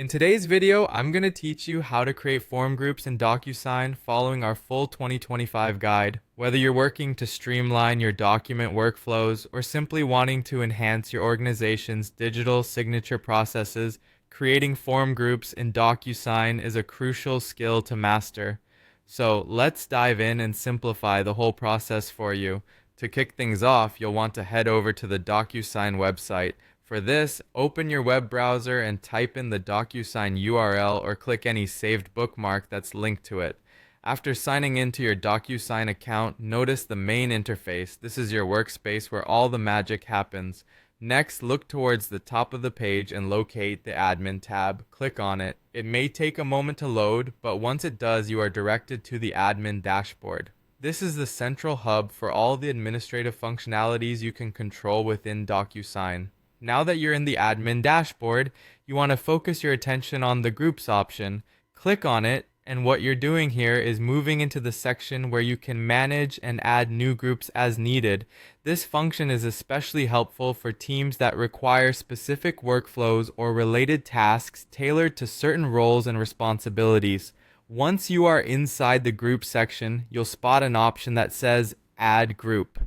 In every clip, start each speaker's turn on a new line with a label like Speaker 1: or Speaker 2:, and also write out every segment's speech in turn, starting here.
Speaker 1: In today's video, I'm going to teach you how to create form groups in DocuSign following our full 2025 guide. Whether you're working to streamline your document workflows or simply wanting to enhance your organization's digital signature processes, creating form groups in DocuSign is a crucial skill to master. So let's dive in and simplify the whole process for you. To kick things off, you'll want to head over to the DocuSign website. For this, open your web browser and type in the DocuSign URL or click any saved bookmark that's linked to it. After signing into your DocuSign account, notice the main interface. This is your workspace where all the magic happens. Next, look towards the top of the page and locate the Admin tab. Click on it. It may take a moment to load, but once it does, you are directed to the Admin dashboard. This is the central hub for all the administrative functionalities you can control within DocuSign. Now that you're in the admin dashboard, you want to focus your attention on the groups option. Click on it, and what you're doing here is moving into the section where you can manage and add new groups as needed. This function is especially helpful for teams that require specific workflows or related tasks tailored to certain roles and responsibilities. Once you are inside the group section, you'll spot an option that says Add Group.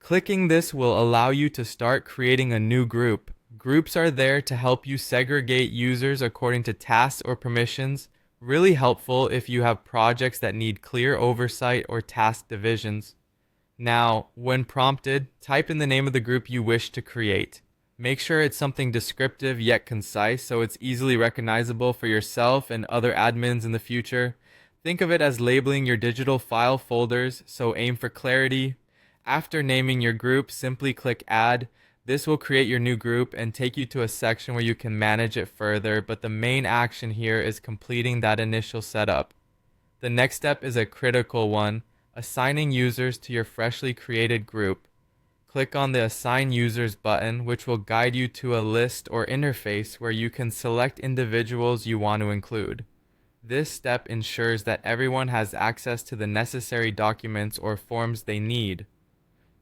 Speaker 1: Clicking this will allow you to start creating a new group. Groups are there to help you segregate users according to tasks or permissions. Really helpful if you have projects that need clear oversight or task divisions. Now, when prompted, type in the name of the group you wish to create. Make sure it's something descriptive yet concise so it's easily recognizable for yourself and other admins in the future. Think of it as labeling your digital file folders, so aim for clarity. After naming your group, simply click Add. This will create your new group and take you to a section where you can manage it further, but the main action here is completing that initial setup. The next step is a critical one, assigning users to your freshly created group. Click on the Assign Users button, which will guide you to a list or interface where you can select individuals you want to include. This step ensures that everyone has access to the necessary documents or forms they need.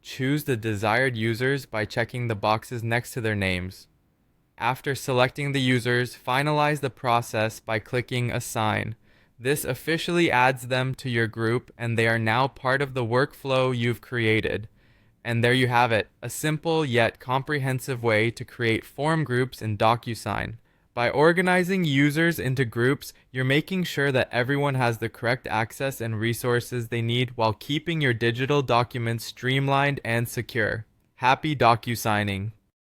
Speaker 1: Choose the desired users by checking the boxes next to their names. After selecting the users, finalize the process by clicking Assign. This officially adds them to your group and they are now part of the workflow you've created. And there you have it, a simple yet comprehensive way to create form groups in DocuSign. By organizing users into groups, you're making sure that everyone has the correct access and resources they need while keeping your digital documents streamlined and secure. Happy DocuSigning!